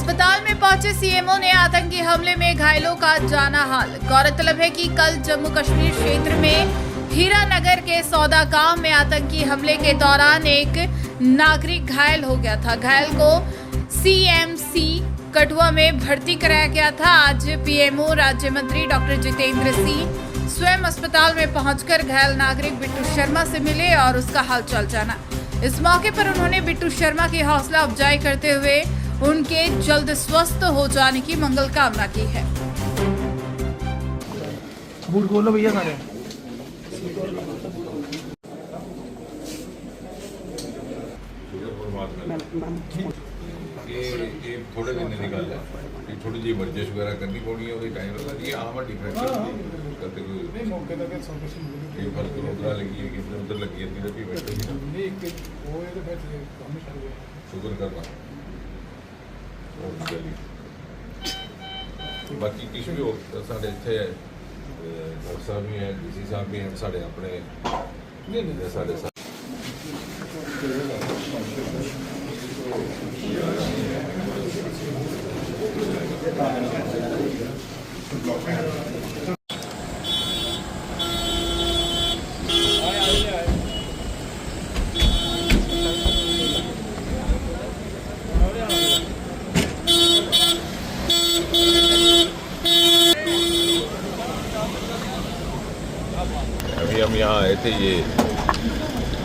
अस्पताल में पहुंचे सीएमओ ने आतंकी हमले में घायलों का जाना हाल। गौरतलब है कि कल जम्मू कश्मीर क्षेत्र में हीरानगर के सौदा गांव में आतंकी हमले के दौरान एक नागरिक घायल हो गया था। घायल को सीएमसी कठुआ में भर्ती कराया गया था। आज पीएमओ राज्य मंत्री डॉक्टर जितेंद्र सिंह स्वयं अस्पताल में पहुंचकर घायल नागरिक बिट्टू शर्मा से मिले और उसका हालचाल जाना। इस मौके पर उन्होंने बिट्टू शर्मा की हौसला अफजाई करते हुए उनके जल्द स्वस्थ हो जाने की मंगल कामना की है। बूट खोलो भैया सारे। ये थोड़े दिन निकाल जाए, थोड़ी जी वर्जिश वगैरह करनी पड़ी है और टाइम लगा ये आम डिफरेंट करते हुए मौके तक 100% ये फल को उधर लगी है कि उधर लगी है इधर भी बैठे नहीं वो ये तो बैठे हम चल गए शुक्र करना और बाकी किसी भी हो साढ़े इतने डॉक्टर साहब भी हैं, डीसी साहब भी हैं, साढ़े अपने साढ़े अभी हम यहाँ आए थे। ये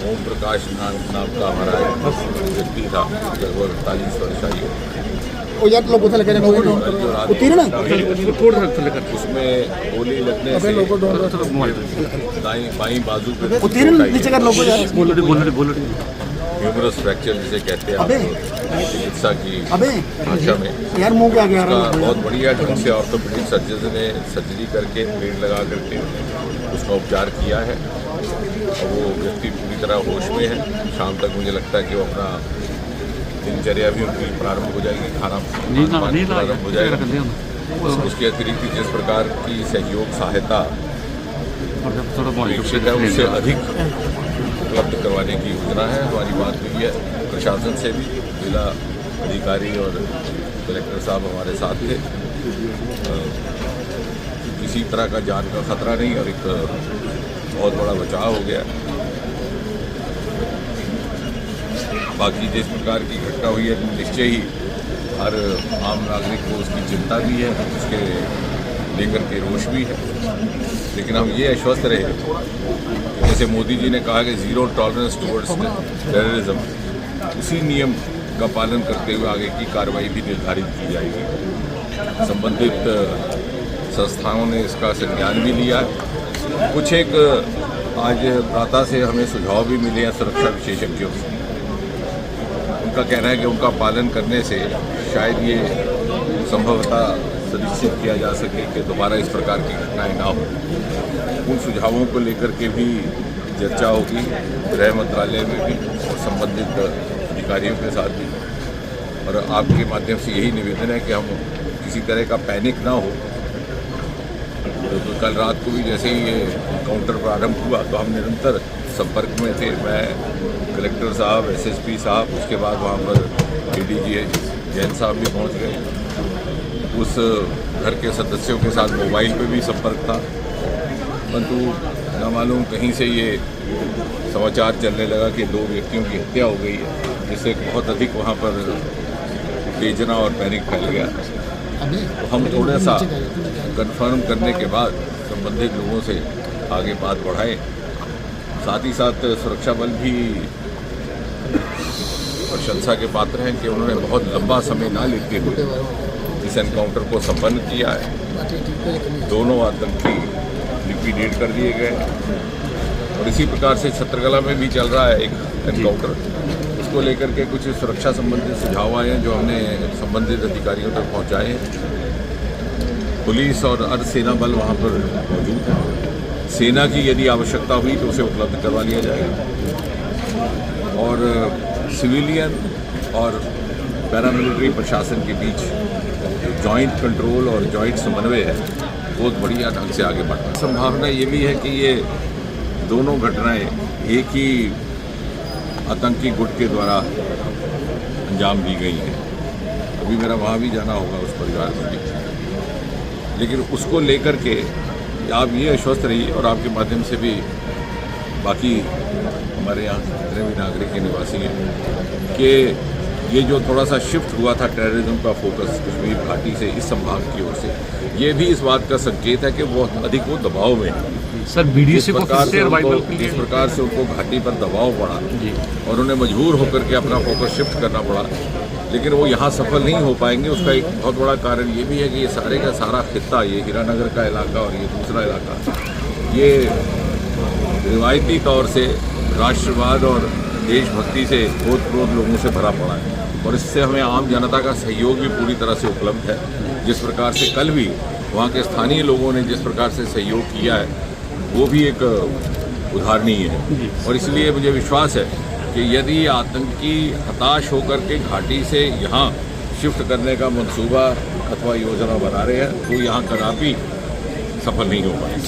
ओम प्रकाश नाम का हमारा व्यक्ति था, लगभग 48 वर्ष आयु। उसमें गोली लगने से बाईं बाजू पे ह्यूमरस फ्रैक्चर जिसे कहते हैं चिकित्सा की भाषा में, उसका बहुत बढ़िया ढंग से ऑर्थोपेडिक सर्जन ने सर्जरी करके ब्लेड लगा करके उसका उपचार किया है और वो व्यक्ति पूरी तरह होश में है। शाम तक मुझे लगता है कि वो अपना दिनचर्या भी उनकी प्रारंभ हो जाएगी, खाना प्रारंभ हो जाएगा। उसके अतिरिक्त जिस प्रकार की सहयोग सहायता अपेक्षित है उससे अधिक उपलब्ध करवाने की योजना है। हमारी बात हुई है प्रशासन से भी, जिला अधिकारी और कलेक्टर साहब हमारे साथ थे। किसी तरह का जान का खतरा नहीं और एक बहुत बड़ा बचाव हो गया। बाकी जिस प्रकार की घटना हुई है निश्चय ही हर आम नागरिक को उसकी चिंता भी है, उसके लेकर के रोष भी है, लेकिन हम ये आश्वस्त रहे जैसे मोदी जी ने कहा कि ज़ीरो टॉलरेंस टुवर्ड्स टेररिज्म, उसी नियम का पालन करते हुए आगे की कार्रवाई भी निर्धारित की जाएगी। संबंधित संस्थाओं ने इसका संज्ञान भी लिया। कुछ एक आज प्रातः से हमें सुझाव भी मिले हैं सुरक्षा विशेषज्ञों से। उनका कहना है कि उनका पालन करने से शायद ये संभवतः सुनिश्चित किया जा सके कि दोबारा इस प्रकार की घटनाएं ना हो। उन सुझावों को लेकर के भी चर्चा होगी गृह मंत्रालय में भी और संबंधित अधिकारियों के साथ भी, और आपके माध्यम से यही निवेदन है कि हम किसी तरह का पैनिक ना हो। तो कल रात को भी जैसे ही ये काउंटर प्रारंभ हुआ तो हम निरंतर संपर्क में थे। मैं, कलेक्टर साहब, एसएसपी साहब, उसके बाद वहाँ पर एडीजी जैन साहब भी पहुँच गए। उस घर के सदस्यों के साथ मोबाइल पे भी संपर्क था, परंतु न मालूम कहीं से ये समाचार चलने लगा कि 2 व्यक्तियों की हत्या हो गई है, जिससे बहुत अधिक वहाँ पर उत्तेजना और पैनिक फैल गया। तो हम थोड़ा सा कंफर्म करने के बाद संबंधित लोगों से आगे बात बढ़ाएं। साथ ही साथ सुरक्षा बल भी प्रशंसा के पात्र हैं कि उन्होंने बहुत लंबा समय ना लेते हुए इस एनकाउंटर को संपन्न किया है। दोनों आतंकी लिक्विडेट कर दिए गए और इसी प्रकार से छत्रकला में भी चल रहा है एक एनकाउंटर। उसको लेकर के कुछ सुरक्षा संबंधित सुझाव आए हैं जो हमने संबंधित अधिकारियों तक पहुंचाए हैं। पुलिस और अर्धसेना बल वहां पर मौजूद है। सेना की यदि आवश्यकता हुई तो उसे उपलब्ध करवा लिया जाएगा और सिविलियन और पैरामिलिट्री प्रशासन के बीच जॉइंट कंट्रोल और जॉइंट समन्वय है बहुत बढ़िया ढंग से आगे बढ़ा। संभावना ये भी है कि ये दोनों घटनाएं एक ही आतंकी गुट के द्वारा अंजाम दी गई हैं। अभी मेरा वहाँ भी जाना होगा उस परिवार में भी, लेकिन उसको लेकर के आप ये आश्वस्त रहिए और आपके माध्यम से भी बाकी हमारे यहाँ जितने भी नागरिक के निवासी हैं कि ये जो थोड़ा सा शिफ्ट हुआ था टेररिज्म का फोकस कश्मीर घाटी से इस संभाग की ओर से, ये भी इस बात का संकेत है कि वो अधिक वो दबाव में है। सर बीडीसी को फिर से रिवाइवल के लिए जिस प्रकार से उनको घाटी पर दबाव पड़ा और उन्हें मजबूर होकर के अपना फोकस शिफ्ट करना पड़ा, लेकिन वो यहाँ सफल नहीं हो पाएंगे। उसका एक बहुत बड़ा कारण ये भी है कि ये सारे का सारा खित्ता, ये हीरानगर का इलाका और ये दूसरा इलाका, ये रिवायती तौर से राष्ट्रवाद और देशभक्ति से ओतप्रोत लोगों से भरा पड़ा है और इससे हमें आम जनता का सहयोग भी पूरी तरह से उपलब्ध है। जिस प्रकार से कल भी वहाँ के स्थानीय लोगों ने जिस प्रकार से सहयोग किया है वो भी एक उदाहरणीय है और इसलिए मुझे विश्वास है कि यदि आतंकी हताश होकर के घाटी से यहाँ शिफ्ट करने का मंसूबा अथवा योजना बना रहे हैं तो यहाँ कदापि सफल नहीं हो पाएगी।